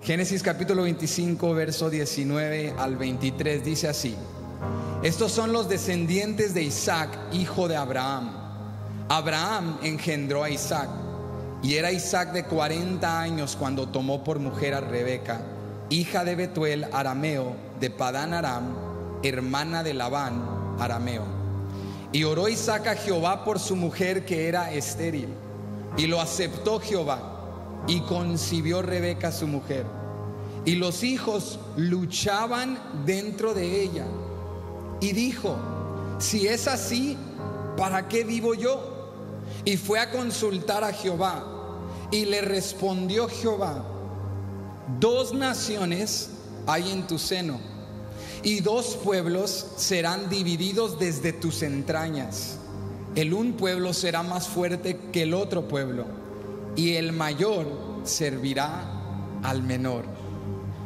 Génesis capítulo 25, verso 19 al 23 dice así: estos son los descendientes de Isaac, hijo de Abraham. Abraham engendró a Isaac, y era Isaac de 40 años cuando tomó por mujer a Rebeca, hija de Betuel arameo, de Padán Aram, hermana de Labán arameo. Y oró Isaac a Jehová por su mujer, que era estéril, y lo aceptó Jehová, y concibió Rebeca su mujer. Y los hijos luchaban dentro de ella, y dijo: si es así, ¿para qué vivo yo? Y fue a consultar a Jehová, y le respondió Jehová: 2 naciones hay en tu seno, y 2 pueblos serán divididos desde tus entrañas. El un pueblo será más fuerte que el otro pueblo, y el mayor servirá al menor.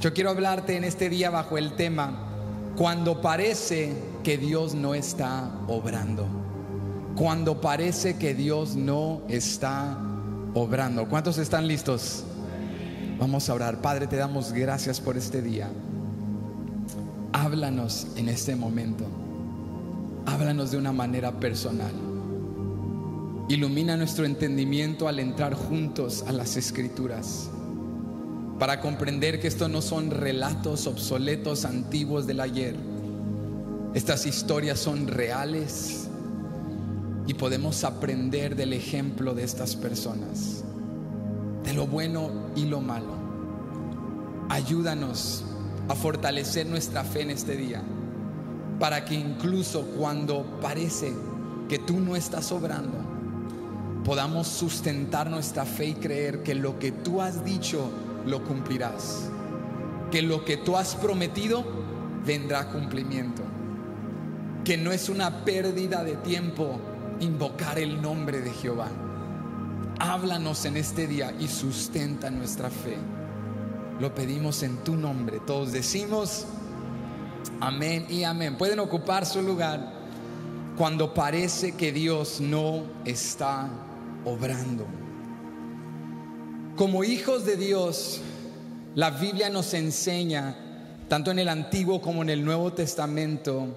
Yo quiero hablarte en este día bajo el tema: cuando parece que Dios no está obrando. Cuando parece que Dios no está obrando. ¿Cuántos están listos? Vamos a orar. Padre, te damos gracias por este día. Háblanos en este momento. Háblanos de una manera personal. Ilumina nuestro entendimiento al entrar juntos a las Escrituras, para comprender que estos no son relatos obsoletos, antiguos del ayer. Estas historias son reales y podemos aprender del ejemplo de estas personas, de lo bueno y lo malo. Ayúdanos a fortalecer nuestra fe en este día, para que incluso cuando parece que tú no estás obrando, podamos sustentar nuestra fe y creer que lo que tú has dicho lo cumplirás, que lo que tú has prometido vendrá a cumplimiento, que no es una pérdida de tiempo invocar el nombre de Jehová. Háblanos en este día y sustenta nuestra fe. Lo pedimos en tu nombre. Todos decimos amén y amén. Pueden ocupar su lugar. Cuando parece que Dios no está obrando. Como hijos de Dios, la Biblia nos enseña, tanto en el Antiguo como en el Nuevo Testamento,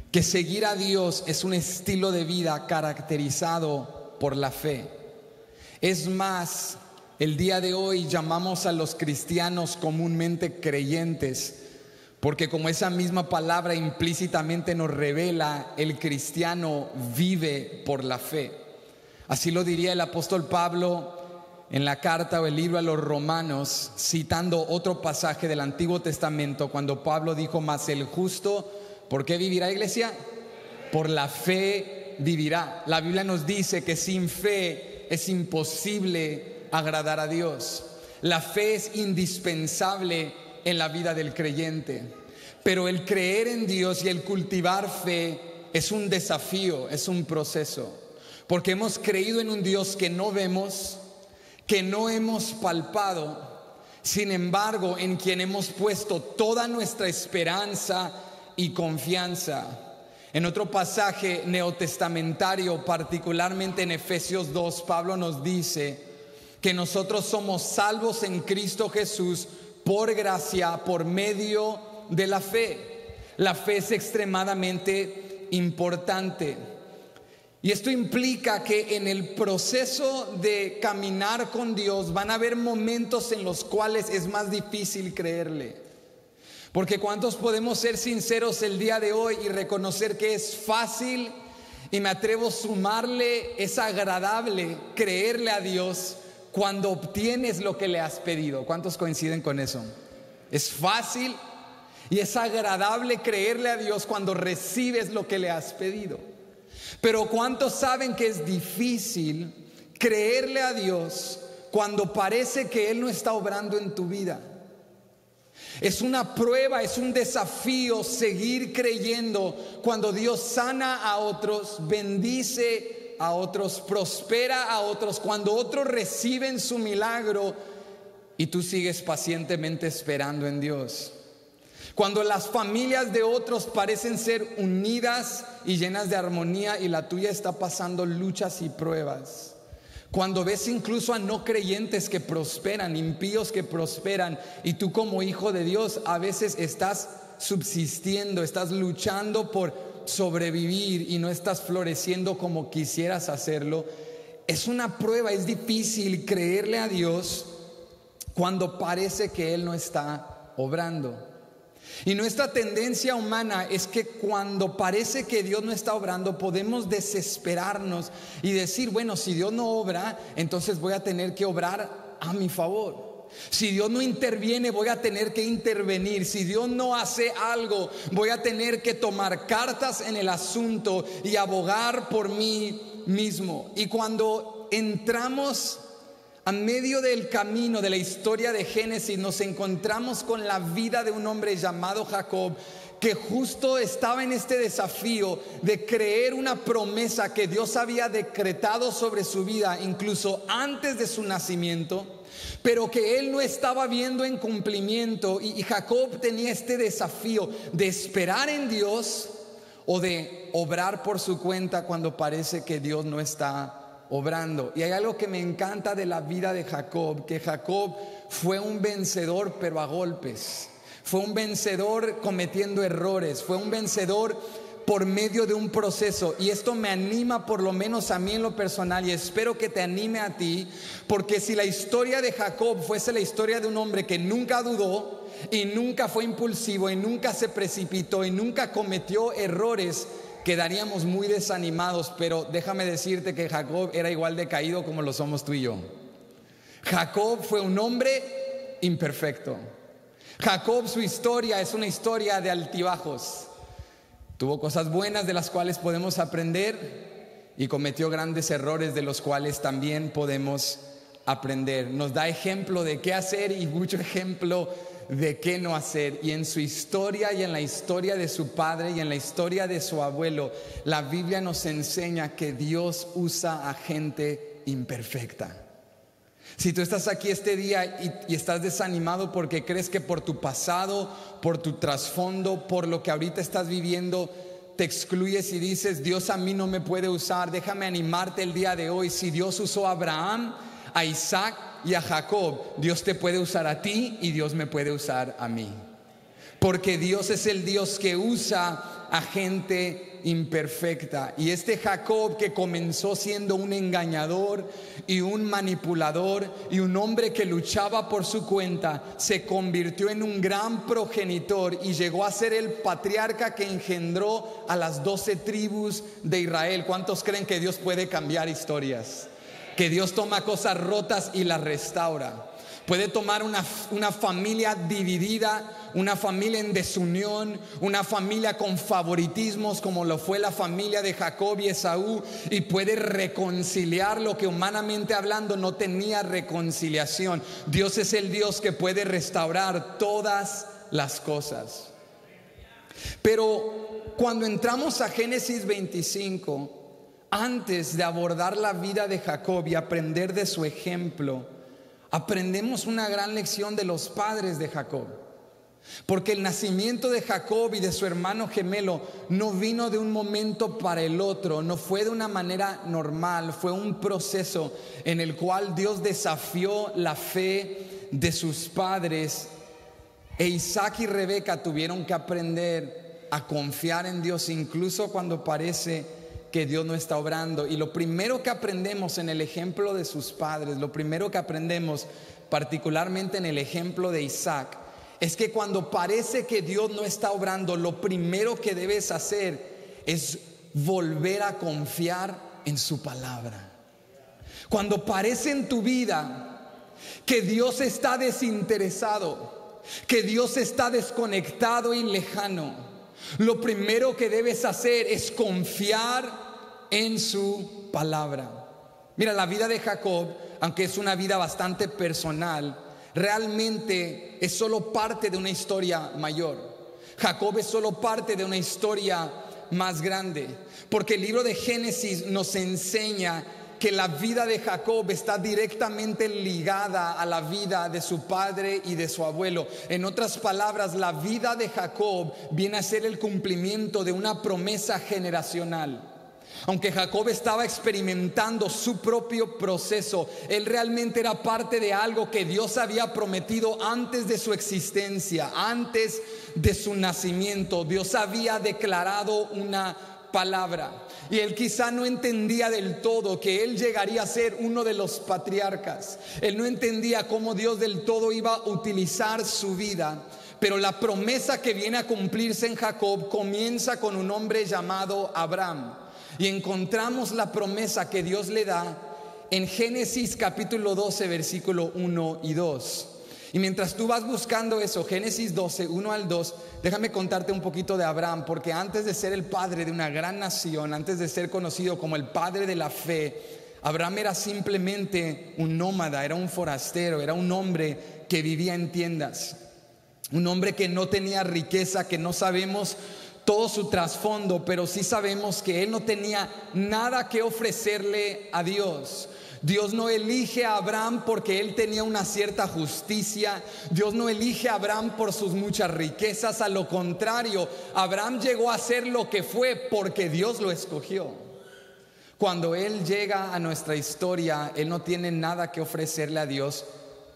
que seguir a Dios es un estilo de vida caracterizado por la fe. Es más, el día de hoy llamamos a los cristianos comúnmente creyentes, porque como esa misma palabra implícitamente nos revela, el cristiano vive por la fe. Así lo diría el apóstol Pablo en la carta o el libro a los Romanos, citando otro pasaje del Antiguo Testamento, cuando Pablo dijo: mas el justo, ¿por qué vivirá, iglesia? Por la fe vivirá. La Biblia nos dice que sin fe es imposible agradar a Dios. La fe es indispensable en la vida del creyente. Pero el creer en Dios y el cultivar fe es un desafío, es un proceso. Porque hemos creído en un Dios que no vemos, que no hemos palpado, sin embargo en quien hemos puesto toda nuestra esperanza y confianza. En otro pasaje neotestamentario, particularmente en Efesios 2, Pablo nos dice que nosotros somos salvos en Cristo Jesús por gracia, por medio de la fe. La fe es extremadamente importante. Y esto implica que en el proceso de caminar con Dios van a haber momentos en los cuales es más difícil creerle. Porque ¿cuántos podemos ser sinceros el día de hoy y reconocer que es fácil, y me atrevo a sumarle, es agradable creerle a Dios cuando obtienes lo que le has pedido? ¿Cuántos coinciden con eso? Es fácil y es agradable creerle a Dios cuando recibes lo que le has pedido. Pero ¿cuántos saben que es difícil creerle a Dios cuando parece que Él no está obrando en tu vida? Es una prueba, es un desafío seguir creyendo cuando Dios sana a otros, bendice a otros, prospera a otros, cuando otros reciben su milagro y tú sigues pacientemente esperando en Dios. Cuando las familias de otros parecen ser unidas y llenas de armonía y la tuya está pasando luchas y pruebas. Cuando ves incluso a no creyentes que prosperan, impíos que prosperan, y tú como hijo de Dios a veces estás subsistiendo, estás luchando por sobrevivir y no estás floreciendo como quisieras hacerlo, es una prueba, es difícil creerle a Dios cuando parece que Él no está obrando. Y nuestra tendencia humana es que cuando parece que Dios no está obrando, podemos desesperarnos y decir, bueno, si Dios no obra, entonces voy a tener que obrar a mi favor. Si Dios no interviene, voy a tener que intervenir. Si Dios no hace algo, voy a tener que tomar cartas en el asunto y abogar por mí mismo. Y cuando entramos a medio del camino de la historia de Génesis, nos encontramos con la vida de un hombre llamado Jacob, que justo estaba en este desafío de creer una promesa que Dios había decretado sobre su vida incluso antes de su nacimiento, pero que él no estaba viendo en cumplimiento. Y Jacob tenía este desafío de esperar en Dios o de obrar por su cuenta cuando parece que Dios no está obrando. Y hay algo que me encanta de la vida de Jacob, que Jacob fue un vencedor pero a golpes. Fue un vencedor cometiendo errores, fue un vencedor por medio de un proceso. Y esto me anima, por lo menos a mí en lo personal, y espero que te anime a ti, porque si la historia de Jacob fuese la historia de un hombre que nunca dudó y nunca fue impulsivo y nunca se precipitó y nunca cometió errores, quedaríamos muy desanimados. Pero déjame decirte que Jacob era igual de caído como lo somos tú y yo. Jacob fue un hombre imperfecto. Jacob, su historia es una historia de altibajos. Tuvo cosas buenas de las cuales podemos aprender y cometió grandes errores de los cuales también podemos aprender. Nos da ejemplo de qué hacer y mucho ejemplo de qué no hacer. Y en su historia y en la historia de su padre y en la historia de su abuelo, la Biblia nos enseña que Dios usa a gente imperfecta. Si tú estás aquí este día y estás desanimado porque crees que por tu pasado, por tu trasfondo, por lo que ahorita estás viviendo, te excluyes y dices, Dios a mí no me puede usar, déjame animarte el día de hoy. Si Dios usó a Abraham, a Isaac y a Jacob, Dios te puede usar a ti y Dios me puede usar a mí. Porque Dios es el Dios que usa a gente imperfecta. Y este Jacob, que comenzó siendo un engañador y un manipulador y un hombre que luchaba por su cuenta, se convirtió en un gran progenitor y llegó a ser el patriarca que engendró a las 12 tribus de Israel. ¿Cuántos creen que Dios puede cambiar historias? Que Dios toma cosas rotas y las restaura. Puede tomar una familia dividida, una familia en desunión, una familia con favoritismos como lo fue la familia de Jacob y Esaú, y puede reconciliar lo que humanamente hablando no tenía reconciliación. Dios es el Dios que puede restaurar todas las cosas. Pero cuando entramos a Génesis 25, antes de abordar la vida de Jacob y aprender de su ejemplo, aprendemos una gran lección de los padres de Jacob. Porque el nacimiento de Jacob y de su hermano gemelo no vino de un momento para el otro, no fue de una manera normal, fue un proceso en el cual Dios desafió la fe de sus padres, e Isaac y Rebeca tuvieron que aprender a confiar en Dios incluso cuando parece que Dios no está obrando. Y lo primero que aprendemos en el ejemplo de sus padres, lo primero que aprendemos particularmente en el ejemplo de Isaac, es que cuando parece que Dios no está obrando, lo primero que debes hacer es volver a confiar en su palabra. Cuando parece en tu vida que Dios está desinteresado, que Dios está desconectado y lejano, lo primero que debes hacer es confiar en su palabra. Mira, la vida de Jacob, aunque es una vida bastante personal, realmente es solo parte de una historia mayor. Jacob es solo parte de una historia más grande, porque el libro de Génesis nos enseña que la vida de Jacob está directamente ligada a la vida de su padre y de su abuelo. En otras palabras, la vida de Jacob viene a ser el cumplimiento de una promesa generacional. Aunque Jacob estaba experimentando su propio proceso, él realmente era parte de algo que Dios había prometido antes de su existencia, antes de su nacimiento. Dios había declarado una palabra, y él quizá no entendía del todo que él llegaría a ser uno de los patriarcas. Él no entendía cómo Dios del todo iba a utilizar su vida. Pero la promesa que viene a cumplirse en Jacob comienza con un hombre llamado Abraham. Y encontramos la promesa que Dios le da en Génesis capítulo 12, versículo 1 y 2. Y mientras tú vas buscando eso, Génesis 12, 1 al 2, déjame contarte un poquito de Abraham, porque antes de ser el padre de una gran nación, antes de ser conocido como el padre de la fe, Abraham era simplemente un nómada, era un forastero, era un hombre que vivía en tiendas, un hombre que no tenía riqueza, que no sabemos todo su trasfondo, pero sí sabemos que él no tenía nada que ofrecerle a Dios. Dios no elige a Abraham porque él tenía una cierta justicia. Dios no elige a Abraham por sus muchas riquezas. A lo contrario, Abraham llegó a ser lo que fue porque Dios lo escogió. Cuando él llega a nuestra historia, él no tiene nada que ofrecerle a Dios,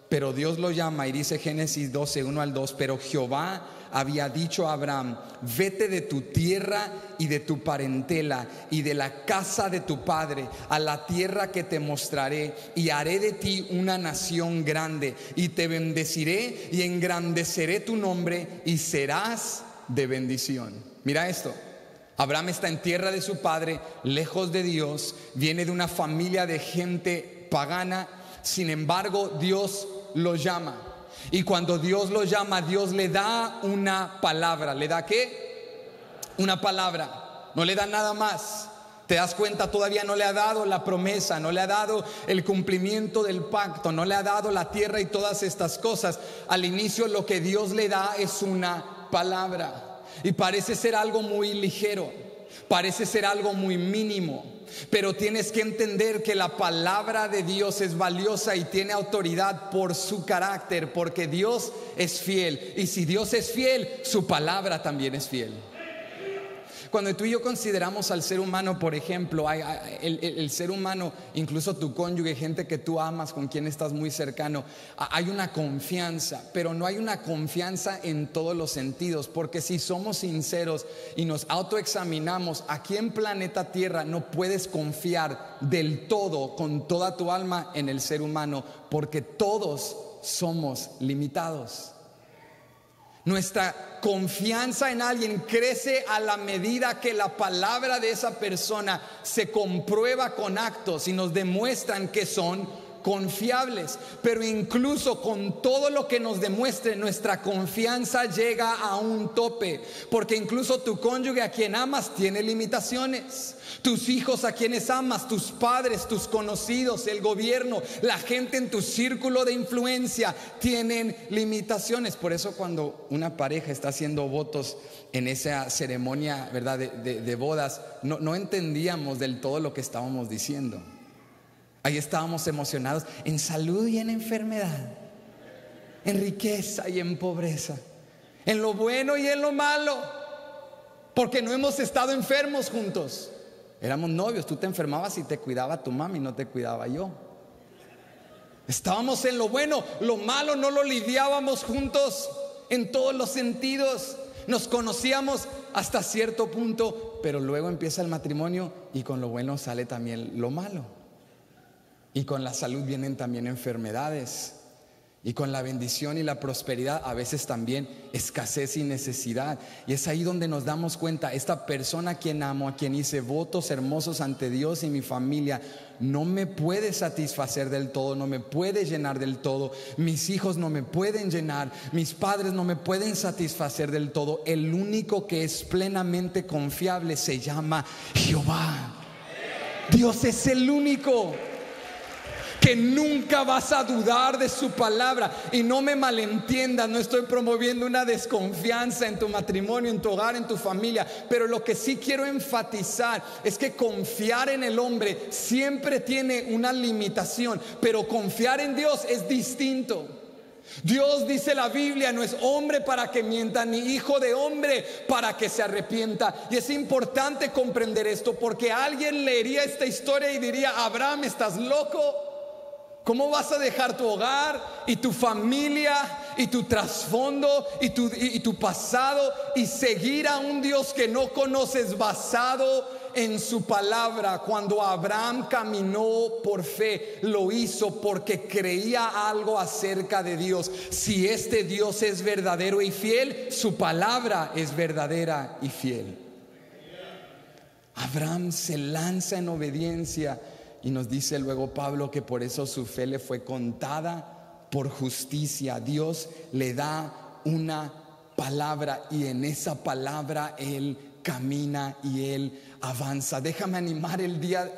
pero Dios lo llama y dice Génesis 12, 1 al 2, pero Jehová había dicho a Abraham: vete de tu tierra y de tu parentela y de la casa de tu padre a la tierra que te mostraré, y haré de ti una nación grande, y te bendeciré y engrandeceré tu nombre, y serás de bendición. Mira esto. Abraham está en tierra de su padre, lejos de Dios, viene de una familia de gente pagana. Sin embargo, Dios lo llama. Y cuando Dios lo llama, Dios le da una palabra. ¿Le da qué? Una palabra. No le da nada más. ¿Te das cuenta? Todavía no le ha dado la promesa, no le ha dado el cumplimiento del pacto, no le ha dado la tierra y todas estas cosas. Al inicio lo que Dios le da es una palabra. Y parece ser algo muy ligero, parece ser algo muy mínimo, pero tienes que entender que la palabra de Dios es valiosa y tiene autoridad por su carácter, porque Dios es fiel, y si Dios es fiel, su palabra también es fiel. Cuando tú y yo consideramos al ser humano, por ejemplo, el ser humano, incluso tu cónyuge, gente que tú amas, con quien estás muy cercano, hay una confianza, pero no hay una confianza en todos los sentidos, porque si somos sinceros y nos autoexaminamos, aquí en planeta Tierra no puedes confiar del todo, con toda tu alma, en el ser humano, porque todos somos limitados. Nuestra confianza en alguien crece a la medida que la palabra de esa persona se comprueba con actos y nos demuestran que son confiables. Pero incluso con todo lo que nos demuestre, nuestra confianza llega a un tope, porque incluso tu cónyuge, a quien amas, tiene limitaciones. Tus hijos, a quienes amas, tus padres, tus conocidos, el gobierno, la gente en tu círculo de influencia tienen limitaciones. Por eso cuando una pareja está haciendo votos en esa ceremonia, ¿verdad?, de bodas, no entendíamos del todo lo que estábamos diciendo. Ahí estábamos emocionados en salud y en enfermedad, en riqueza y en pobreza, en lo bueno y en lo malo, porque no hemos estado enfermos juntos. Éramos novios, tú te enfermabas y te cuidaba tu mami, no te cuidaba yo. Estábamos en lo bueno, lo malo no lo lidiábamos juntos en todos los sentidos. Nos conocíamos hasta cierto punto, pero luego empieza el matrimonio y con lo bueno sale también lo malo. Y con la salud vienen también enfermedades. Y con la bendición y la prosperidad a veces también escasez y necesidad. Y es ahí donde nos damos cuenta, esta persona a quien amo, a quien hice votos hermosos ante Dios y mi familia, no me puede satisfacer del todo, no me puede llenar del todo. Mis hijos no me pueden llenar, mis padres no me pueden satisfacer del todo. El único que es plenamente confiable se llama Jehová. Dios es el único que nunca vas a dudar de su palabra. Y no me malentiendas, no estoy promoviendo una desconfianza en tu matrimonio, en tu hogar, en tu familia, pero lo que sí quiero enfatizar es que confiar en el hombre siempre tiene una limitación, pero confiar en Dios es distinto. Dios, dice la Biblia, no es hombre para que mienta, ni hijo de hombre para que se arrepienta. Y es importante comprender esto, porque alguien leería esta historia y diría: Abraham, ¿estás loco? ¿Cómo vas a dejar tu hogar y tu familia y tu trasfondo y tu pasado y seguir a un Dios que no conoces basado en su palabra? Cuando Abraham caminó por fe, lo hizo porque creía algo acerca de Dios. Si este Dios es verdadero y fiel, su palabra es verdadera y fiel. Abraham se lanza en obediencia. Y nos dice luego Pablo que por eso su fe le fue contada por justicia. Dios le da una palabra y en esa palabra él camina y él avanza. Déjame animar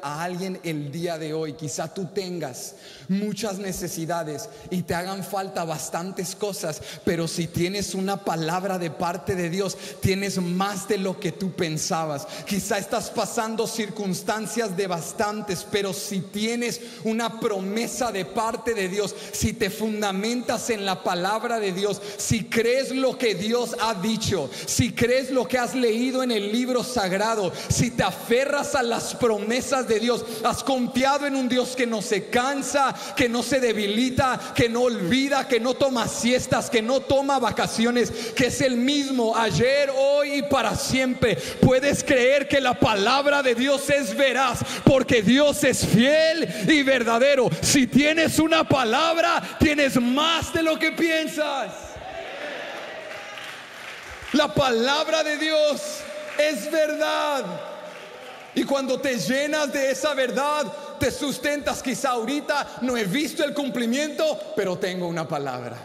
a alguien el día de hoy. Quizá tú tengas muchas necesidades y te hagan falta bastantes cosas, pero si tienes una palabra de parte de Dios, tienes más de lo que tú pensabas. Quizá estás pasando circunstancias devastantes, pero si tienes una promesa de parte de Dios, si te fundamentas en la palabra de Dios, si crees lo que Dios ha dicho, si crees lo que has leído en el libro sagrado, si te aferras a las promesas de Dios, has confiado en un Dios que no se cansa, que no se debilita, que no olvida, que no toma siestas, que no toma vacaciones, que es el mismo ayer, hoy y para siempre. Puedes creer que la palabra de Dios es veraz, porque Dios es fiel y verdadero. Si tienes una palabra, tienes más de lo que piensas. La palabra de Dios es verdad. Y cuando te llenas de esa verdad, te sustentas. Quizá ahorita no he visto el cumplimiento, pero tengo una palabra.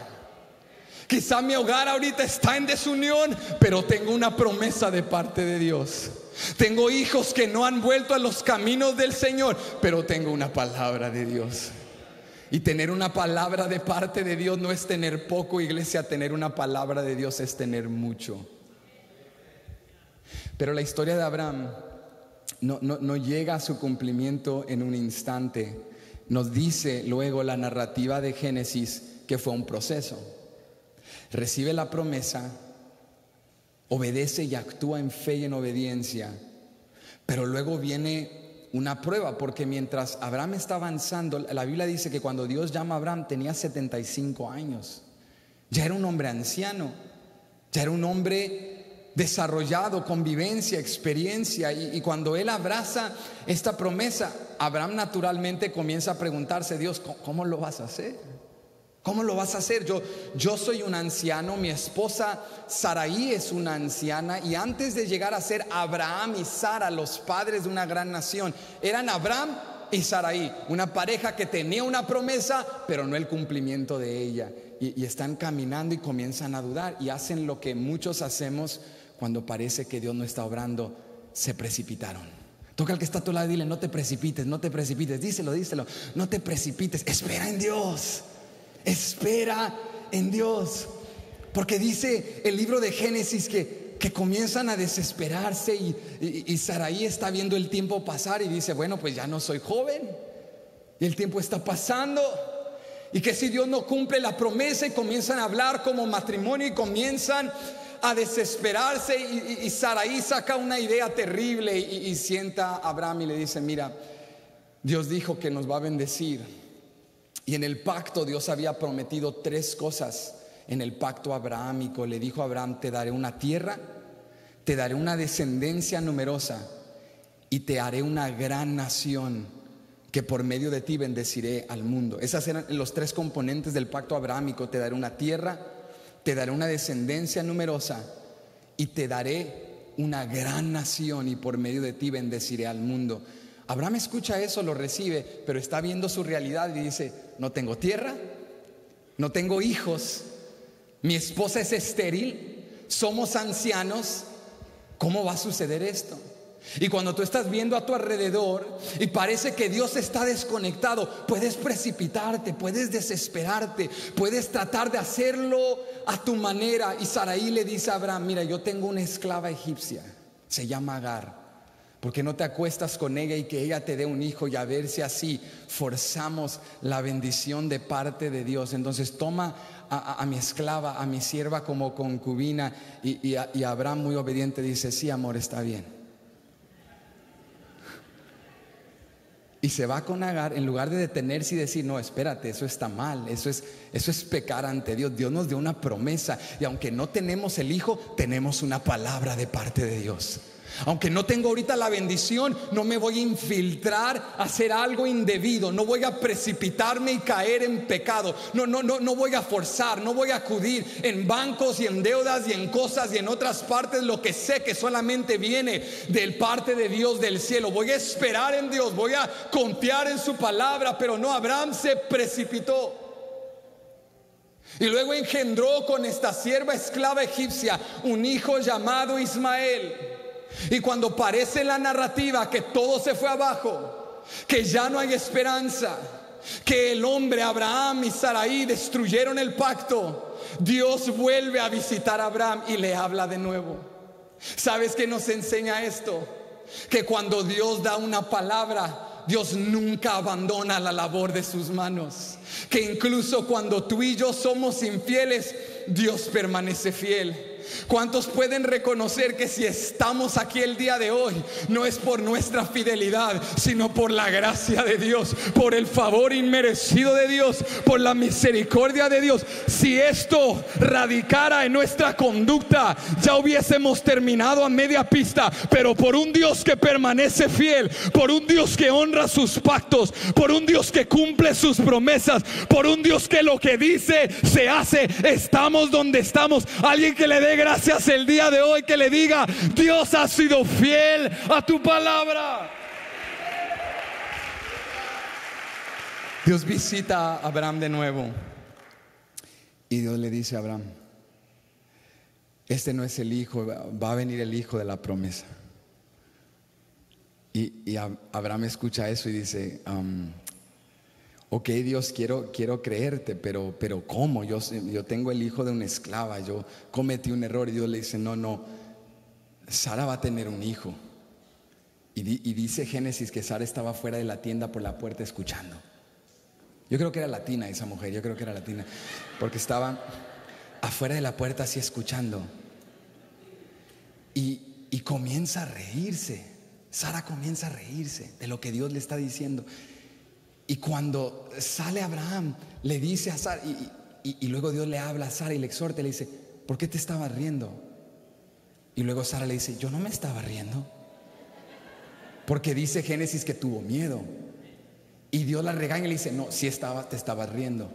Quizá mi hogar ahorita está en desunión, pero tengo una promesa de parte de Dios. Tengo hijos que no han vuelto a los caminos del Señor, pero tengo una palabra de Dios. Y tener una palabra de parte de Dios no es tener poco, iglesia. Tener una palabra de Dios es tener mucho. Pero la historia de Abraham no llega a su cumplimiento en un instante. Nos dice luego la narrativa de Génesis que fue un proceso. Recibe la promesa, obedece y actúa en fe y en obediencia. Pero luego viene una prueba, porque mientras Abraham está avanzando, la Biblia dice que cuando Dios llama a Abraham tenía 75 años. Ya era un hombre anciano, ya era un hombre desarrollado, convivencia, experiencia. Y cuando él abraza esta promesa, Abraham naturalmente comienza a preguntarse: Dios, ¿cómo lo vas a hacer? ¿Cómo lo vas a hacer? Yo soy un anciano, mi esposa Saraí es una anciana, y antes de llegar a ser Abraham y Sara, los padres de una gran nación, eran Abraham y Saraí, una pareja que tenía una promesa, pero no el cumplimiento de ella. Y están caminando y comienzan a dudar y hacen lo que muchos hacemos cuando parece que Dios no está obrando: se precipitaron. Toca al que está a tu lado y dile: no te precipites, no te precipites. Díselo, no te precipites, espera en Dios. Espera en Dios. Porque dice el libro de Génesis que comienzan a desesperarse y Saraí está viendo el tiempo pasar y dice: bueno, pues ya no soy joven y el tiempo está pasando, y que si Dios no cumple la promesa, y comienzan a hablar como matrimonio y comienzan a desesperarse. Y Saraí saca una idea terrible y sienta a Abraham y le dice: mira, Dios dijo que nos va a bendecir. Y en el pacto Dios había prometido 3 cosas. En el pacto abrahámico le dijo a Abraham: te daré una tierra, te daré una descendencia numerosa y te haré una gran nación, que por medio de ti bendeciré al mundo. Esas eran los 3 componentes del pacto abrahámico: te daré una tierra, te daré una descendencia numerosa y te daré una gran nación, y por medio de ti bendeciré al mundo. Abraham escucha eso, lo recibe, pero está viendo su realidad y dice: no tengo tierra, no tengo hijos, mi esposa es estéril, somos ancianos, ¿cómo va a suceder esto? Y cuando tú estás viendo a tu alrededor y parece que Dios está desconectado, puedes precipitarte, puedes desesperarte, puedes tratar de hacerlo a tu manera. Y Saraí le dice a Abraham: mira, yo tengo una esclava egipcia, se llama Agar. ¿Por qué no te acuestas con ella y que ella te dé un hijo? Y a ver si así forzamos la bendición de parte de Dios. Entonces toma a mi esclava, a mi sierva como concubina. Y Abraham, muy obediente, dice: sí, amor, está bien. Y se va con Agar, en lugar de detenerse y decir: no, espérate, eso está mal, eso es pecar ante Dios. Dios nos dio una promesa, y aunque no tenemos el hijo, tenemos una palabra de parte de Dios. Aunque no tengo ahorita la bendición, no me voy a infiltrar a hacer algo indebido. No voy a precipitarme y caer en pecado. No voy a forzar, no voy a acudir en bancos y en deudas y en cosas y en otras partes, lo que sé que solamente viene del parte de Dios del cielo. Voy a esperar en Dios, voy a confiar en su palabra. Pero no, Abraham se precipitó. Y luego engendró con esta sierva esclava egipcia un hijo llamado Ismael. Y cuando parece la narrativa que todo se fue abajo, que ya no hay esperanza, que el hombre Abraham y Sarai destruyeron el pacto, Dios vuelve a visitar a Abraham y le habla de nuevo. ¿Sabes qué nos enseña esto? Que cuando Dios da una palabra, Dios nunca abandona la labor de sus manos. Que incluso cuando tú y yo somos infieles, Dios permanece fiel. ¿Cuántos pueden reconocer que si estamos aquí el día de hoy, no es por nuestra fidelidad, sino por la gracia de Dios, por el favor inmerecido de Dios, por la misericordia de Dios? Si esto radicara en nuestra conducta, ya hubiésemos terminado a media pista. Pero por un Dios que permanece fiel, por un Dios que honra sus pactos, por un Dios que cumple sus promesas, por un Dios que lo que dice se hace, estamos donde estamos. Alguien que le dé gracias el día de hoy, que le diga: Dios ha sido fiel a tu palabra. Dios visita a Abraham de nuevo, y Dios le dice a Abraham: este no es el hijo, va a venir el hijo de la promesa. Y Abraham escucha eso y dice: ok, Dios, quiero creerte, pero ¿cómo? Yo tengo el hijo de una esclava, yo cometí un error. Y Dios le dice: no, Sara va a tener un hijo. Y dice Génesis que Sara estaba fuera de la tienda por la puerta escuchando. Yo creo que era latina esa mujer, yo creo que era latina, porque estaba afuera de la puerta así escuchando. Y comienza a reírse. Sara comienza a reírse de lo que Dios le está diciendo. Y cuando sale Abraham, le dice a Sara, y luego Dios le habla a Sara y le exhorta, le dice: ¿por qué te estabas riendo? Y luego Sara le dice: yo no me estaba riendo. Porque dice Génesis que tuvo miedo. Y Dios la regaña y le dice: no, sí te estabas riendo.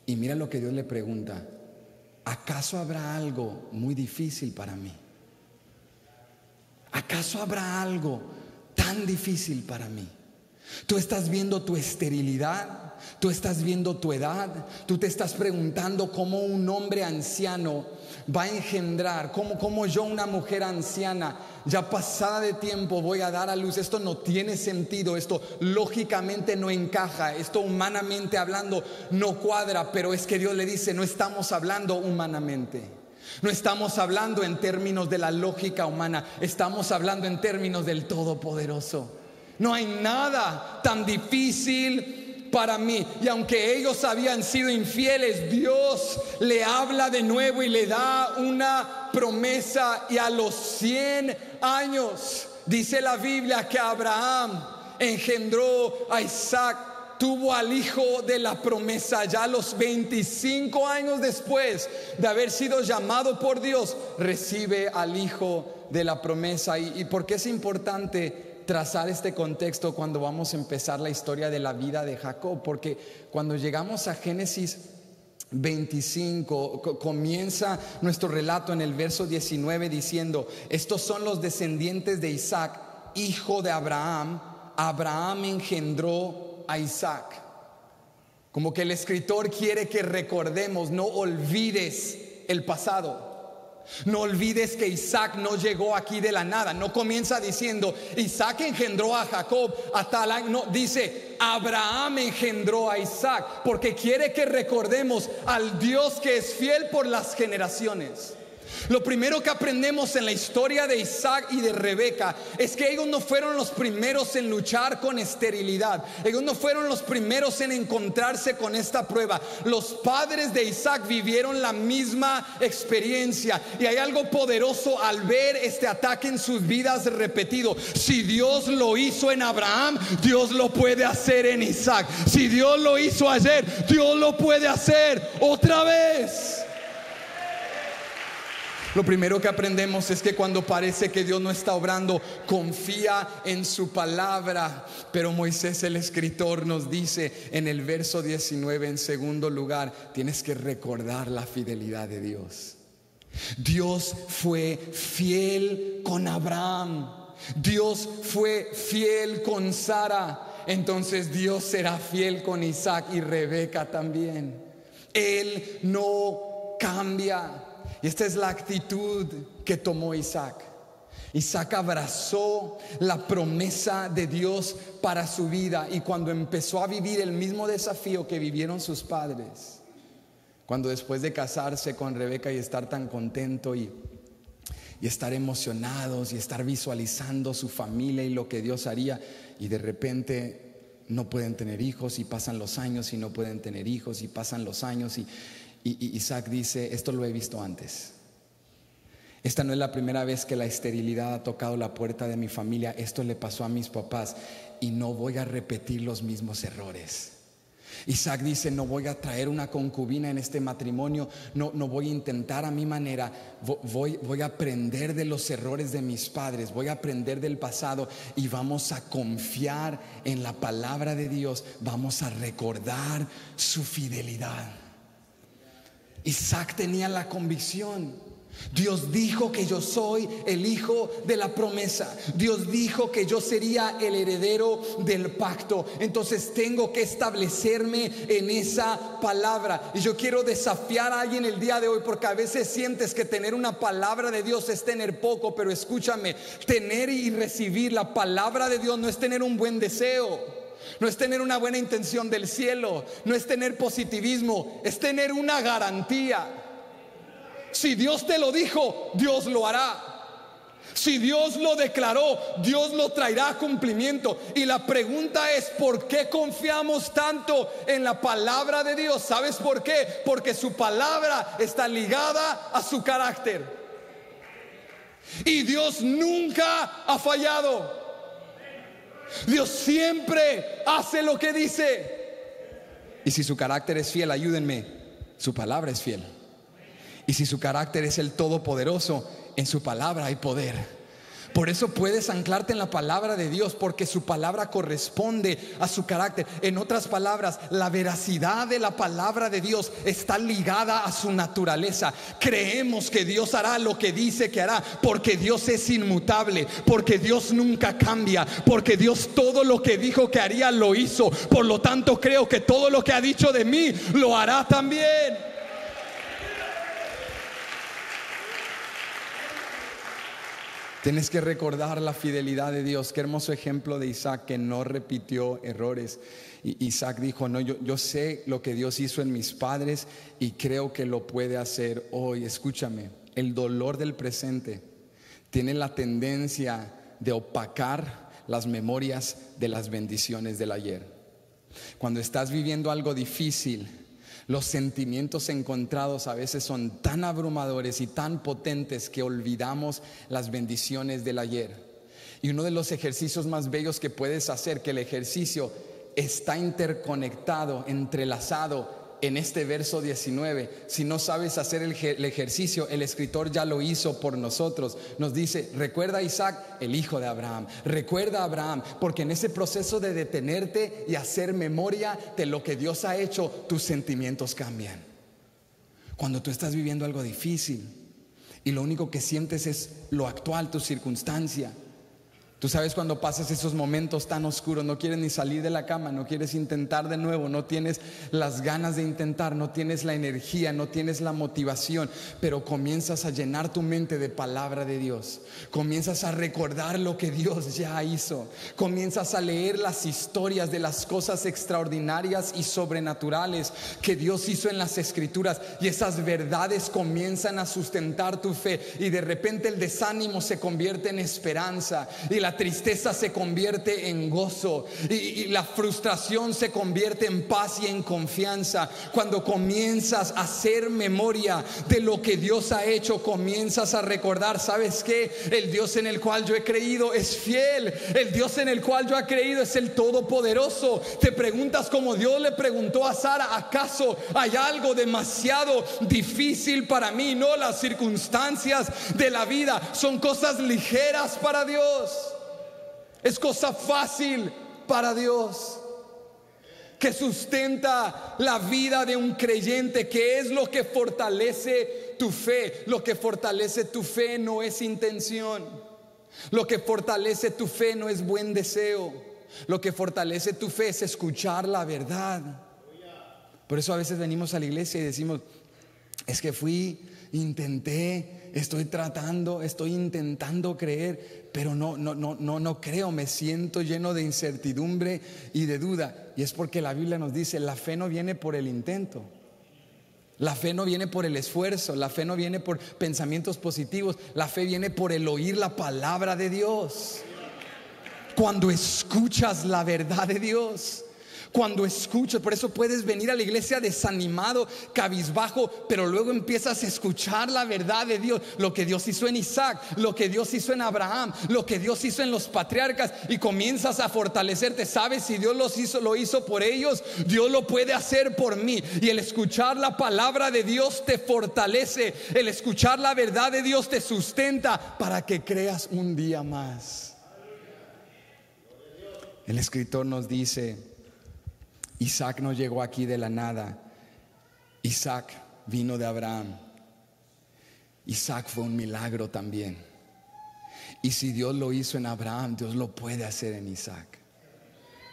Y mira lo que Dios le pregunta: ¿acaso habrá algo muy difícil para mí? ¿Acaso habrá algo tan difícil para mí? Tú estás viendo tu esterilidad, tú estás viendo tu edad, tú te estás preguntando cómo un hombre anciano va a engendrar, cómo yo, una mujer anciana ya pasada de tiempo, voy a dar a luz. Esto no tiene sentido, esto lógicamente no encaja, esto humanamente hablando no cuadra. Pero es que Dios le dice: no estamos hablando humanamente, no estamos hablando en términos de la lógica humana, estamos hablando en términos del Todopoderoso. No hay nada tan difícil para mí. Y aunque ellos habían sido infieles, Dios le habla de nuevo y le da una promesa. Y a los 100 años dice la Biblia que Abraham engendró a Isaac, tuvo al hijo de la promesa. Ya a los 25 años después de haber sido llamado por Dios, recibe al hijo de la promesa. ¿Y por qué es importante trazar este contexto cuando vamos a empezar la historia de la vida de Jacob? Porque cuando llegamos a Génesis 25, comienza nuestro relato en el verso 19 diciendo: estos son los descendientes de Isaac, hijo de Abraham. Abraham engendró a Isaac. Como que el escritor quiere que recordemos: no olvides el pasado. No olvides que Isaac no llegó aquí de la nada. No comienza diciendo: Isaac engendró a Jacob a tal año. No, dice: Abraham engendró a Isaac. Porque quiere que recordemos al Dios que es fiel por las generaciones, Lo primero que aprendemos en la historia de Isaac y de Rebeca es que ellos no fueron los primeros en luchar con esterilidad. Ellos no fueron los primeros en encontrarse con esta prueba. Los padres de Isaac vivieron la misma experiencia. Y hay algo poderoso al ver este ataque en sus vidas repetido. Si Dios lo hizo en Abraham, Dios lo puede hacer en Isaac. Si Dios lo hizo ayer, Dios lo puede hacer otra vez. Lo primero que aprendemos es que cuando parece que Dios no está obrando, confía en su palabra. Pero Moisés, el escritor, nos dice en el verso 19, en segundo lugar, tienes que recordar la fidelidad de Dios. Dios fue fiel con Abraham. Dios fue fiel con Sara. Entonces Dios será fiel con Isaac y Rebeca también. Él no cambia. Y esta es la actitud que tomó Isaac. Isaac abrazó la promesa de Dios para su vida. Y cuando empezó a vivir el mismo desafío que vivieron sus padres, cuando después de casarse con Rebeca y estar tan contento y estar emocionados y estar visualizando su familia y lo que Dios haría, y de repente no pueden tener hijos, y pasan los años y no pueden tener hijos, y pasan los años y Isaac dice: esto lo he visto antes. Esta no es la primera vez que la esterilidad ha tocado la puerta de mi familia. Esto le pasó a mis papás y no voy a repetir los mismos errores. Isaac dice: no voy a traer una concubina en este matrimonio. No voy a intentar a mi manera. Voy a aprender de los errores de mis padres. Voy a aprender del pasado y vamos a confiar en la palabra de Dios. Vamos a recordar su fidelidad. Isaac tenía la convicción. Dios dijo que yo soy el hijo de la promesa. Dios dijo que yo sería el heredero del pacto. Entonces tengo que establecerme en esa palabra. Y yo quiero desafiar a alguien el día de hoy, porque a veces sientes que tener una palabra de Dios es tener poco. Pero escúchame, tener y recibir la palabra de Dios no es tener un buen deseo. No es tener una buena intención del cielo. No es tener positivismo. Es tener una garantía. Si Dios te lo dijo, Dios lo hará. Si Dios lo declaró, Dios lo traerá a cumplimiento. Y la pregunta es: ¿por qué confiamos tanto en la palabra de Dios? ¿Sabes por qué? Porque su palabra está ligada a su carácter. Y Dios nunca ha fallado. Dios siempre hace lo que dice. Y si su carácter es fiel, ayúdenme, su palabra es fiel. Y si su carácter es el todopoderoso, en su palabra hay poder. Por eso puedes anclarte en la palabra de Dios, porque su palabra corresponde a su carácter. En otras palabras, la veracidad de la palabra de Dios está ligada a su naturaleza. Creemos que Dios hará lo que dice que hará, porque Dios es inmutable, porque Dios nunca cambia, porque Dios todo lo que dijo que haría lo hizo. Por lo tanto, creo que todo lo que ha dicho de mí lo hará también. Tienes que recordar la fidelidad de Dios. Qué hermoso ejemplo de Isaac, que no repitió errores. Y Isaac dijo: no, yo sé lo que Dios hizo en mis padres y creo que lo puede hacer hoy. Escúchame, el dolor del presente tiene la tendencia de opacar las memorias de las bendiciones del ayer. Cuando estás viviendo algo difícil, los sentimientos encontrados a veces son tan abrumadores y tan potentes que olvidamos las bendiciones del ayer. Y uno de los ejercicios más bellos que puedes hacer, que el ejercicio está interconectado, entrelazado en este verso 19. Si no sabes hacer el ejercicio, el escritor ya lo hizo por nosotros. Nos dice: recuerda a Isaac, el hijo de Abraham. Recuerda a Abraham, porque en ese proceso de detenerte y hacer memoria de lo que Dios ha hecho, tus sentimientos cambian. Cuando tú estás viviendo algo difícil y lo único que sientes es lo actual, tu circunstancia, Tú sabes cuando pasas esos momentos tan oscuros, no quieres ni salir de la cama, no quieres intentar de nuevo, no tienes las ganas de intentar, no tienes la energía, no tienes la motivación, pero comienzas a llenar tu mente de palabra de Dios. Comienzas a recordar lo que Dios ya hizo. Comienzas a leer las historias de las cosas extraordinarias y sobrenaturales que Dios hizo en las Escrituras, y esas verdades comienzan a sustentar tu fe, y de repente el desánimo se convierte en esperanza, y la tristeza se convierte en gozo, y la frustración se convierte en paz y en confianza. Cuando comienzas a hacer memoria de lo que Dios ha hecho, comienzas a recordar: ¿sabes qué? El Dios en el cual yo he creído es fiel. El Dios en el cual yo he creído es el Todopoderoso. Te preguntas como Dios le preguntó a Sara: ¿acaso hay algo demasiado difícil para mí? No, las circunstancias de la vida son cosas ligeras para Dios. Es cosa fácil para Dios, que sustenta la vida de un creyente, que es lo que fortalece tu fe. Lo que fortalece tu fe no es intención. Lo que fortalece tu fe no es buen deseo. Lo que fortalece tu fe es escuchar la verdad. Por eso a veces venimos a la iglesia y decimos: es que intenté, estoy intentando creer, pero no creo, me siento lleno de incertidumbre y de duda. Y es porque la Biblia nos dice: la fe no viene por el intento, la fe no viene por el esfuerzo, la fe no viene por pensamientos positivos, la fe viene por el oír la palabra de Dios. Cuando escuchas la verdad de Dios, cuando escuchas, por eso puedes venir a la iglesia desanimado, cabizbajo, pero luego empiezas a escuchar la verdad de Dios, lo que Dios hizo en Isaac, lo que Dios hizo en Abraham, lo que Dios hizo en los patriarcas, y comienzas a fortalecerte. Sabes, si Dios lo hizo por ellos, Dios lo puede hacer por mí. Y el escuchar la palabra de Dios te fortalece, el escuchar la verdad de Dios te sustenta para que creas un día más. El escritor nos dice: Isaac no llegó aquí de la nada. Isaac vino de Abraham. Isaac fue un milagro también. Y si Dios lo hizo en Abraham, Dios lo puede hacer en Isaac.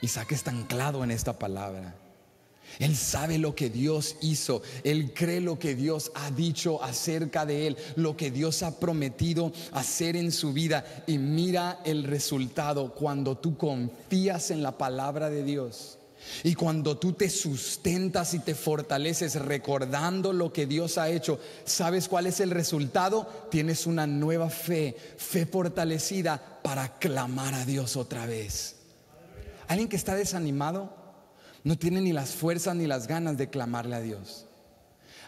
Isaac está anclado en esta palabra. Él sabe lo que Dios hizo. Él cree lo que Dios ha dicho acerca de él, lo que Dios ha prometido hacer en su vida. Y mira el resultado cuando tú confías en la palabra de Dios. Y cuando tú te sustentas y te fortaleces recordando lo que Dios ha hecho, ¿sabes cuál es el resultado? Tienes una nueva fe fortalecida para clamar a Dios otra vez. Alguien que está desanimado no tiene ni las fuerzas ni las ganas de clamarle a Dios.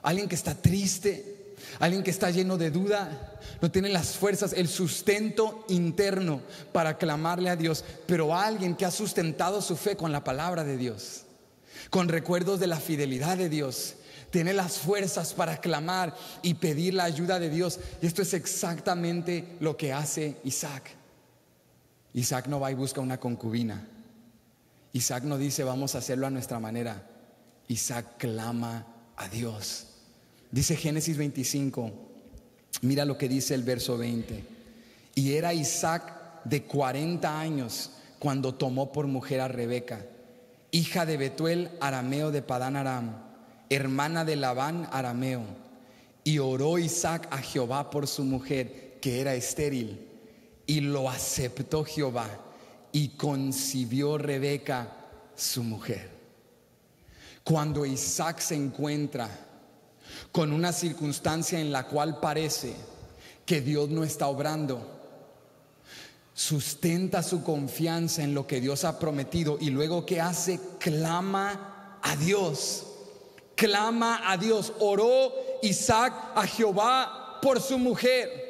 Alguien que está triste, alguien que está lleno de duda, no tiene las fuerzas, el sustento interno para clamarle a Dios. Pero alguien que ha sustentado su fe con la palabra de Dios, con recuerdos de la fidelidad de Dios, tiene las fuerzas para clamar y pedir la ayuda de Dios. Y esto es exactamente lo que hace Isaac. Isaac no va y busca una concubina. Isaac no dice: vamos a hacerlo a nuestra manera. Isaac clama a Dios. Dice Génesis 25, mira lo que dice el verso 20: y era Isaac de 40 años cuando tomó por mujer a Rebeca, hija de Betuel arameo de Padán Aram, hermana de Labán arameo. Y oró Isaac a Jehová por su mujer, que era estéril, y lo aceptó Jehová, y concibió Rebeca su mujer. Cuando Isaac se encuentra con una circunstancia en la cual parece que Dios no está obrando, sustenta su confianza en lo que Dios ha prometido, y luego ¿qué hace? Clama a Dios. Clama a Dios. Oró Isaac a Jehová por su mujer.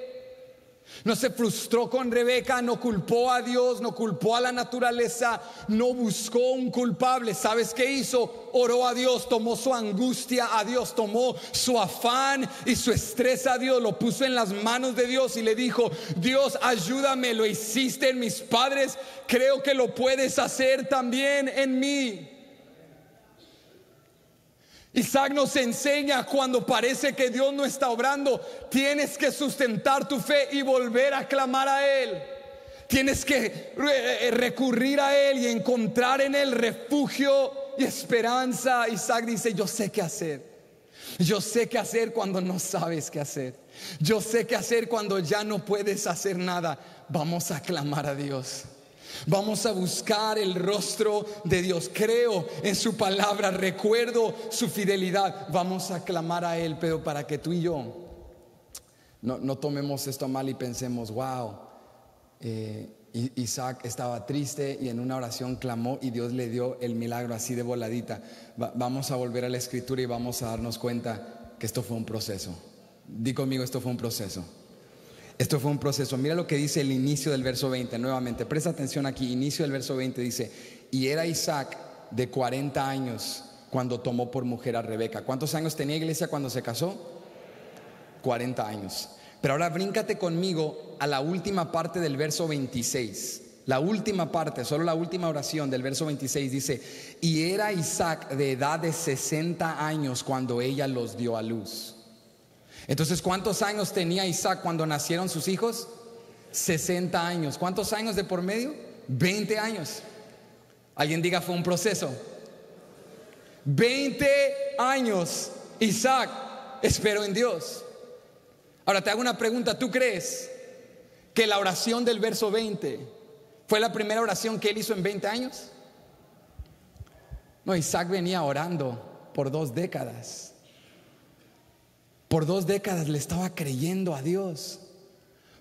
No se frustró con Rebeca, no culpó a Dios, no culpó a la naturaleza, no buscó un culpable. ¿Sabes qué hizo? Oró a Dios, tomó su angustia a Dios, tomó su afán y su estrés a Dios, lo puso en las manos de Dios y le dijo: Dios, ayúdame, lo hiciste en mis padres, creo que lo puedes hacer también en mí. Isaac nos enseña, cuando parece que Dios no está obrando, tienes que sustentar tu fe y volver a clamar a Él. Tienes que recurrir a Él y encontrar en Él refugio y esperanza. Isaac dice: yo sé qué hacer. Yo sé qué hacer cuando no sabes qué hacer. Yo sé qué hacer cuando ya no puedes hacer nada. Vamos a clamar a Dios. Vamos a buscar el rostro de Dios. Creo en su palabra, recuerdo su fidelidad. Vamos a clamar a Él. Pero para que tú y yo no tomemos esto mal y pensemos: wow, Isaac estaba triste y en una oración clamó y Dios le dio el milagro así de voladita. Vamos a volver a la escritura y vamos a darnos cuenta que esto fue un proceso. Di conmigo: esto fue un proceso. Esto fue un proceso. Mira lo que dice el inicio del verso 20. Nuevamente, presta atención aquí. Inicio del verso 20 dice: y era Isaac de 40 años cuando tomó por mujer a Rebeca. ¿Cuántos años tenía, iglesia, cuando se casó? 40 años. Pero ahora bríncate conmigo a la última parte del verso 26. La última parte, solo la última oración del verso 26 dice: y era Isaac de edad de 60 años cuando ella los dio a luz. Entonces, ¿cuántos años tenía Isaac cuando nacieron sus hijos? 60 años. ¿Cuántos años de por medio? 20 años. Alguien diga: fue un proceso. 20 años Isaac esperó en Dios. Ahora te hago una pregunta: ¿tú crees que la oración del verso 20 fue la primera oración que él hizo en 20 años? No, Isaac venía orando por 2 décadas. Por 2 décadas le estaba creyendo a Dios.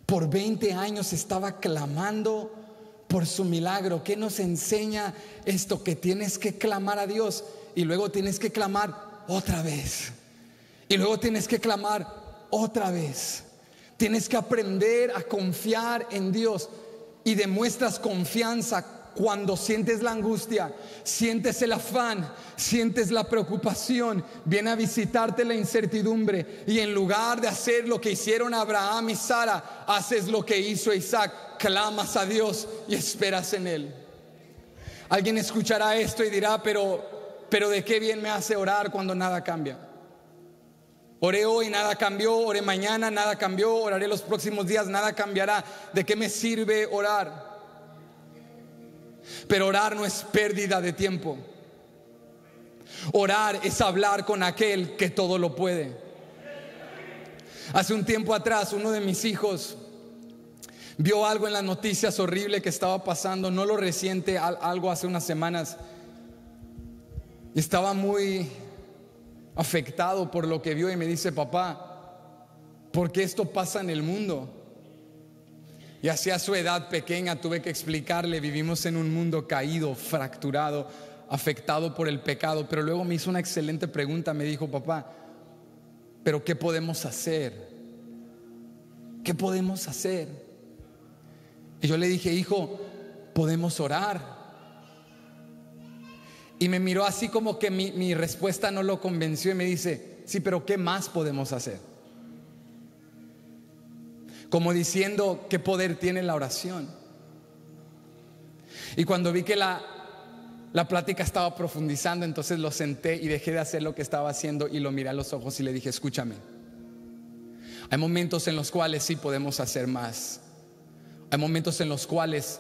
Por 20 años estaba clamando por su milagro. ¿Qué nos enseña esto? Que tienes que clamar a Dios y luego tienes que clamar otra vez. Y luego tienes que clamar otra vez. Tienes que aprender a confiar en Dios. Y demuestras confianza cuando sientes la angustia, sientes el afán, sientes la preocupación. Viene a visitarte la incertidumbre y en lugar de hacer lo que hicieron Abraham y Sara, haces lo que hizo Isaac. Clamas a Dios y esperas en Él. Alguien escuchará esto y dirá: pero ¿de qué bien me hace orar cuando nada cambia? Oré hoy, nada cambió. Oré mañana, nada cambió. Oraré los próximos días, nada cambiará. ¿De qué me sirve orar? Pero orar no es pérdida de tiempo. Orar es hablar con aquel que todo lo puede. Hace un tiempo atrás, uno de mis hijos vio algo en las noticias horrible que estaba pasando. No lo reciente, algo hace unas semanas. Estaba muy afectado por lo que vio y me dice: papá, ¿por qué esto pasa en el mundo? Y hacia su edad pequeña tuve que explicarle: vivimos en un mundo caído, fracturado, afectado por el pecado. Pero luego me hizo una excelente pregunta. Me dijo: papá, ¿pero qué podemos hacer? ¿Qué podemos hacer? Y yo le dije: hijo, podemos orar. Y me miró así como que mi respuesta no lo convenció y me dice: sí, pero ¿qué más podemos hacer? Como diciendo: ¿qué poder tiene la oración? Y cuando vi que la plática estaba profundizando, entonces lo senté y dejé de hacer lo que estaba haciendo y lo miré a los ojos y le dije: escúchame, hay momentos en los cuales sí podemos hacer más. Hay momentos en los cuales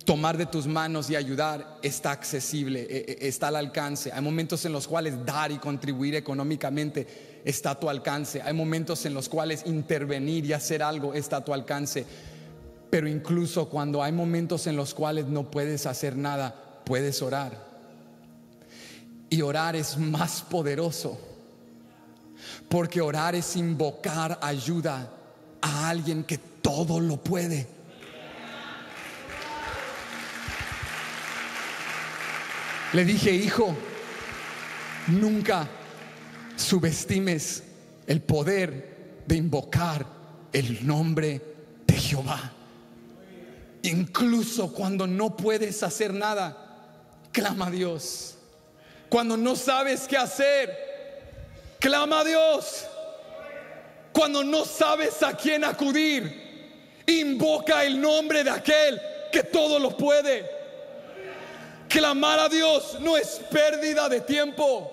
tomar de tus manos y ayudar está accesible, está al alcance. Hay momentos en los cuales dar y contribuir económicamente está a tu alcance. Hay momentos en los cuales intervenir y hacer algo está a tu alcance. Pero incluso cuando hay momentos en los cuales no puedes hacer nada, puedes orar. Y orar es más poderoso, porque orar es invocar ayuda a alguien que todo lo puede. Le dije: hijo, nunca subestimes el poder de invocar el nombre de Jehová. Incluso cuando no puedes hacer nada, clama a Dios. Cuando no sabes qué hacer, clama a Dios. Cuando no sabes a quién acudir, invoca el nombre de aquel que todo lo puede. Clamar a Dios no es pérdida de tiempo,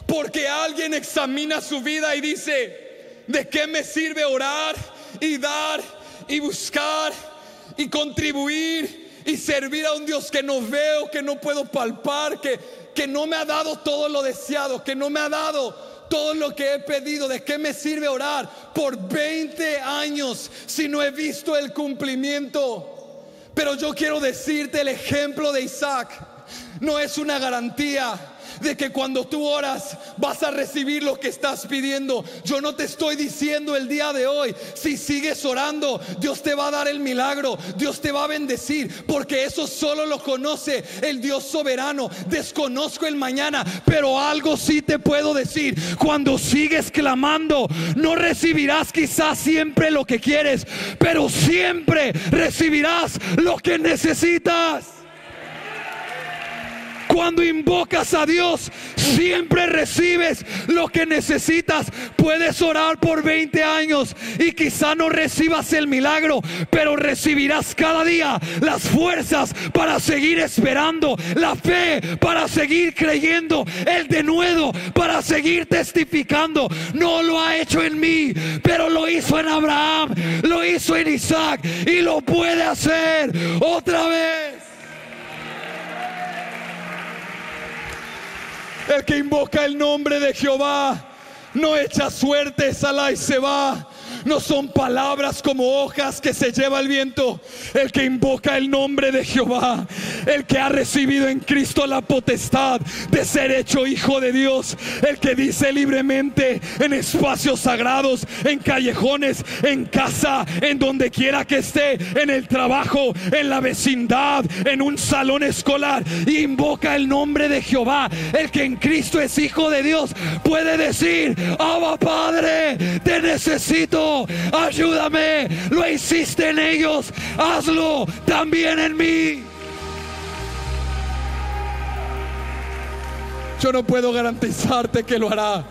porque alguien examina su vida y dice: ¿de qué me sirve orar y dar y buscar y contribuir y servir a un Dios que no veo, que no puedo palpar, que no me ha dado todo lo deseado, que no me ha dado todo lo que he pedido? ¿De qué me sirve orar por 20 años si no he visto el cumplimiento? Pero yo quiero decirte, el ejemplo de Isaac no es una garantía de que cuando tú oras vas a recibir lo que estás pidiendo. Yo no te estoy diciendo el día de hoy, si sigues orando, Dios te va a dar el milagro, Dios te va a bendecir, porque eso solo lo conoce el Dios soberano. Desconozco el mañana, pero algo sí te puedo decir: cuando sigues clamando, no recibirás quizás siempre lo que quieres, pero siempre recibirás lo que necesitas. Cuando invocas a Dios, siempre recibes lo que necesitas. Puedes orar por 20 años y quizá no recibas el milagro, pero recibirás cada día las fuerzas para seguir esperando, la fe para seguir creyendo, el denuedo para seguir testificando. No lo ha hecho en mí, pero lo hizo en Abraham, lo hizo en Isaac y lo puede hacer otra vez. El que invoca el nombre de Jehová no echa suerte, sala y se va. No son palabras como hojas que se lleva el viento. El que invoca el nombre de Jehová, el que ha recibido en Cristo la potestad de ser hecho hijo de Dios, el que dice libremente en espacios sagrados, en callejones, en casa, en donde quiera que esté, en el trabajo, en la vecindad, en un salón escolar, y invoca el nombre de Jehová, el que en Cristo es hijo de Dios, puede decir: Abba Padre, te necesito, ayúdame. Lo hiciste en ellos, hazlo también en mí. Yo no puedo garantizarte que lo hará,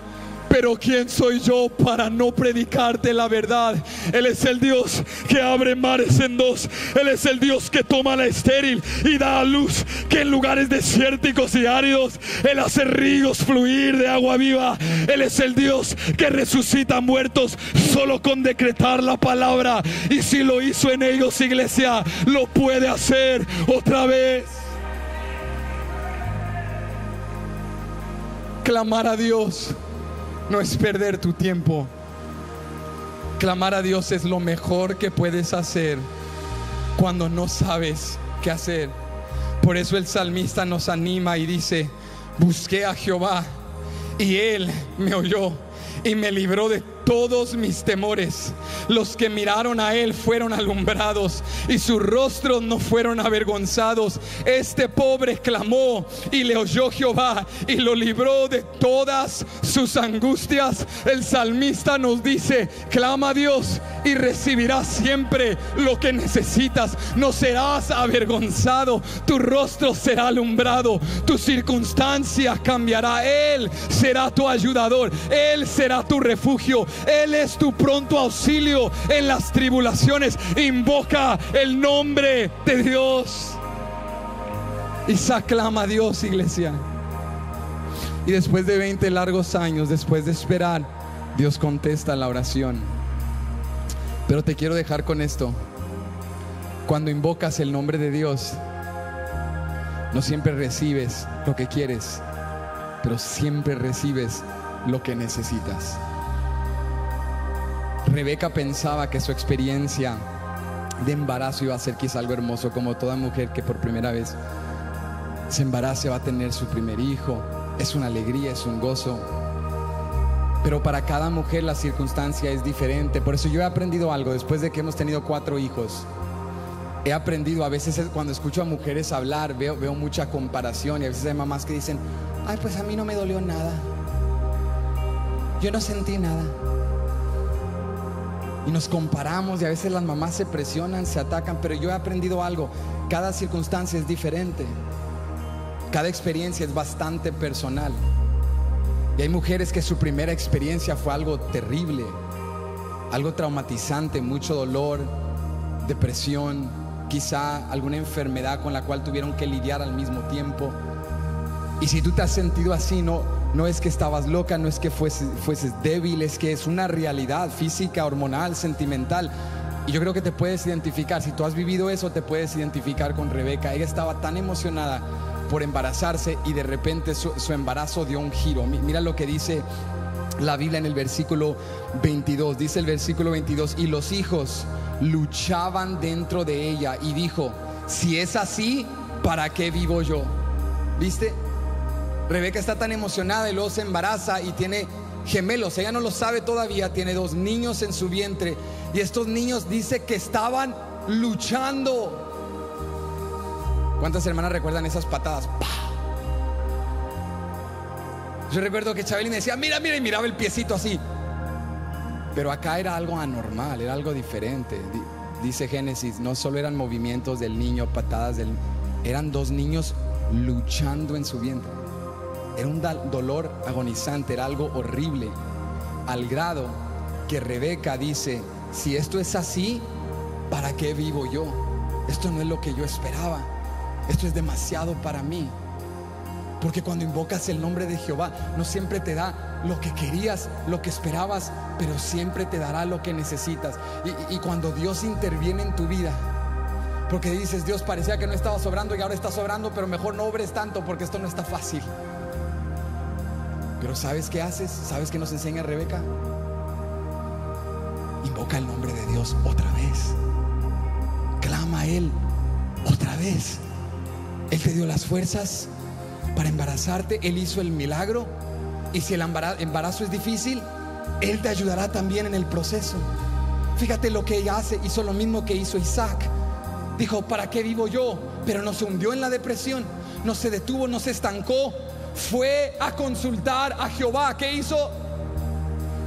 pero ¿quién soy yo para no predicarte la verdad? Él es el Dios que abre mares en dos. Él es el Dios que toma la estéril y da a luz, que en lugares desérticos y áridos Él hace ríos fluir de agua viva. Él es el Dios que resucita muertos solo con decretar la palabra. Y si lo hizo en ellos, iglesia, lo puede hacer otra vez. Clamar a Dios no es perder tu tiempo. Clamar a Dios es lo mejor que puedes hacer cuando no sabes qué hacer. Por eso el salmista nos anima y dice: busqué a Jehová y Él me oyó y me libró de todos mis temores. Los que miraron a Él fueron alumbrados y sus rostros no fueron avergonzados. Este pobre clamó y le oyó Jehová y lo libró de todas sus angustias. El salmista nos dice: clama a Dios y recibirás siempre lo que necesitas. No serás avergonzado, tu rostro será alumbrado, tu circunstancia cambiará. Él será tu ayudador, Él será tu refugio, Él es tu pronto auxilio en las tribulaciones. Invoca el nombre de Dios. Isaac clama a Dios, iglesia. Y después de 20 largos años, después de esperar, Dios contesta la oración. Pero te quiero dejar con esto: cuando invocas el nombre de Dios, no siempre recibes lo que quieres, pero siempre recibes lo que necesitas. Rebeca pensaba que su experiencia de embarazo iba a ser quizá algo hermoso, como toda mujer que por primera vez se embaraza va a tener su primer hijo. Es una alegría, es un gozo. Pero para cada mujer la circunstancia es diferente. Por eso yo he aprendido algo después de que hemos tenido 4 hijos. He aprendido, a veces cuando escucho a mujeres hablar, veo mucha comparación. Y a veces hay mamás que dicen: ay, pues a mí no me dolió nada, yo no sentí nada. Y nos comparamos y a veces las mamás se presionan, se atacan. Pero yo he aprendido algo: cada circunstancia es diferente, cada experiencia es bastante personal. Y hay mujeres que su primera experiencia fue algo terrible, algo traumatizante, mucho dolor, depresión, quizá alguna enfermedad con la cual tuvieron que lidiar al mismo tiempo. Y si tú te has sentido así, no es que estabas loca, no es que fueses débil, es que es una realidad física, hormonal, sentimental. Y yo creo que te puedes identificar, si tú has vivido eso, te puedes identificar con Rebeca. Ella estaba tan emocionada por embarazarse y de repente su embarazo dio un giro. Mira lo que dice la Biblia en el versículo 22. Dice el versículo 22: y los hijos luchaban dentro de ella y dijo: si es así, ¿para qué vivo yo? ¿Viste? Rebeca está tan emocionada y luego se embaraza y tiene gemelos. Ella no lo sabe todavía, tiene 2 niños en su vientre. Y estos niños dice que estaban luchando. ¿Cuántas hermanas recuerdan esas patadas? ¡Pah! Yo recuerdo que Chabeli me decía: mira, mira, y miraba el piecito así. Pero acá era algo anormal, era algo diferente. Dice Génesis, no solo eran movimientos del niño, patadas del... eran 2 niños luchando en su vientre. Era un dolor agonizante, era algo horrible, al grado que Rebeca dice: si esto es así, ¿para qué vivo yo? Esto no es lo que yo esperaba. Esto es demasiado para mí. Porque cuando invocas el nombre de Jehová, no siempre te da lo que querías, lo que esperabas, pero siempre te dará lo que necesitas. Y cuando Dios interviene en tu vida, porque dices: Dios, parecía que no estaba sobrando y ahora está sobrando, pero mejor no obres tanto porque esto no está fácil. Pero ¿sabes qué haces? ¿Sabes qué nos enseña Rebeca? Invoca el nombre de Dios otra vez. Clama a Él otra vez. Él te dio las fuerzas para embarazarte. Él hizo el milagro. Y si el embarazo es difícil, Él te ayudará también en el proceso. Fíjate lo que ella hace. Hizo lo mismo que hizo Isaac. Dijo: ¿para qué vivo yo? Pero no se hundió en la depresión, no se detuvo, no se estancó. Fue a consultar a Jehová. ¿Qué hizo?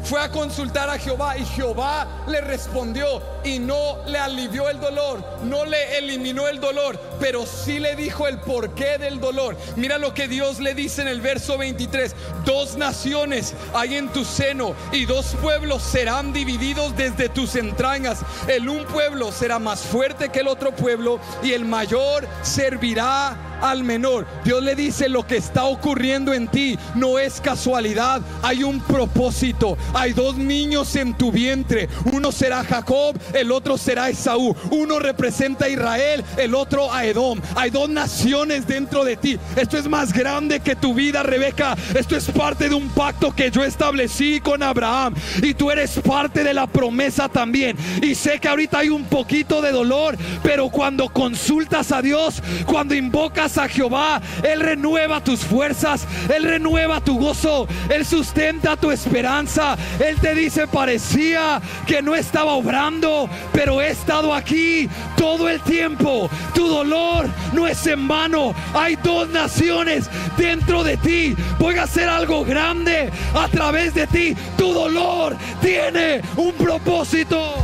Fue a consultar a Jehová y Jehová le respondió y no le alivió el dolor, no le eliminó el dolor, pero sí le dijo el porqué del dolor. Mira lo que Dios le dice en el verso 23: 2 naciones hay en tu seno y 2 pueblos serán divididos desde tus entrañas. El un pueblo será más fuerte que el otro pueblo y el mayor servirá al menor. Dios le dice: lo que está ocurriendo en ti no es casualidad, hay un propósito. Hay 2 niños en tu vientre, uno será Jacob, el otro será Esaú. Uno representa a Israel, el otro a Edom. Hay 2 naciones dentro de ti. Esto es más grande que tu vida, Rebeca. Esto es parte de un pacto que yo establecí con Abraham y tú eres parte de la promesa también. Y sé que ahorita hay un poquito de dolor, pero cuando consultas a Dios, cuando invocas a Jehová, Él renueva tus fuerzas, Él renueva tu gozo, Él sustenta tu esperanza. Él te dice: parecía que no estaba obrando, pero he estado aquí todo el tiempo. Tu dolor no es en vano. Hay 2 naciones dentro de ti. Voy a hacer algo grande a través de ti. Tu dolor tiene un propósito.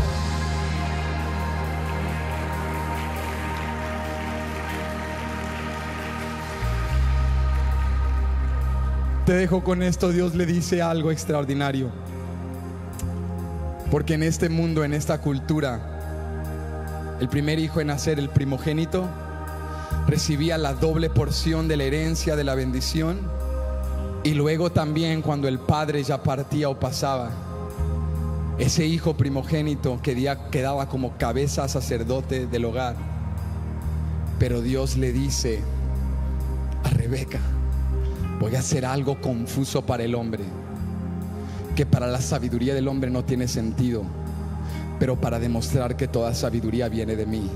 Te dejo con esto. Dios le dice algo extraordinario. Porque en este mundo, en esta cultura, el primer hijo en nacer, el primogénito, recibía la doble porción de la herencia, de la bendición. Y luego también, cuando el padre ya partía o pasaba, ese hijo primogénito quedaba como cabeza sacerdote del hogar. Pero Dios le dice a Rebeca: voy a hacer algo confuso para el hombre, que para la sabiduría del hombre no tiene sentido, pero para demostrar que toda sabiduría viene de mí.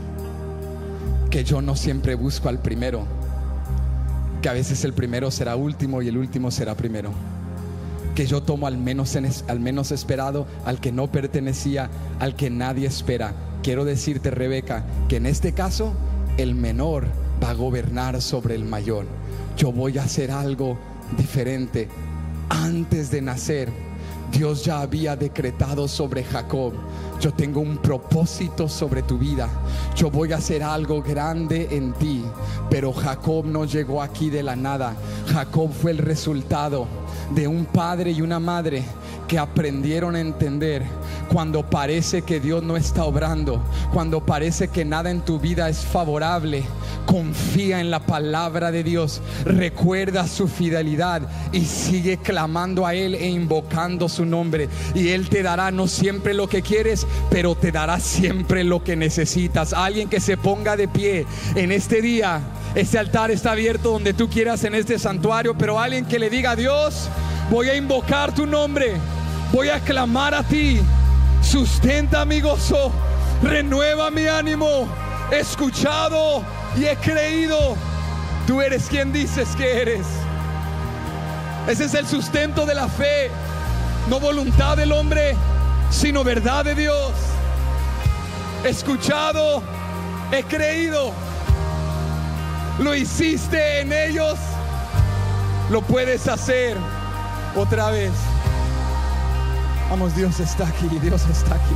Que yo no siempre busco al primero, que a veces el primero será último y el último será primero. Que yo tomo al menos esperado, al que no pertenecía, al que nadie espera. Quiero decirte, Rebeca, que en este caso el menor va a gobernar sobre el mayor. Yo voy a hacer algo diferente. Antes de nacer, Dios ya había decretado sobre Jacob: yo tengo un propósito sobre tu vida. Yo voy a hacer algo grande en ti. Pero Jacob no llegó aquí de la nada. Jacob fue el resultado de un padre y una madre que aprendieron a entender cuando parece que Dios no está obrando, cuando parece que nada en tu vida es favorable, confía en la palabra de Dios, recuerda su fidelidad y sigue clamando a Él e invocando su nombre, y Él te dará no siempre lo que quieres, pero te dará siempre lo que necesitas. Alguien que se ponga de pie en este día. Este altar está abierto donde tú quieras en este santuario, pero alguien que le diga: Dios, voy a invocar tu nombre, voy a clamar a ti, sustenta mi gozo, renueva mi ánimo, he escuchado y he creído, tú eres quien dices que eres. Ese es el sustento de la fe, no voluntad del hombre, sino verdad de Dios. He escuchado, he creído, lo hiciste en ellos, lo puedes hacer otra vez. Vamos, Dios está aquí, Dios está aquí.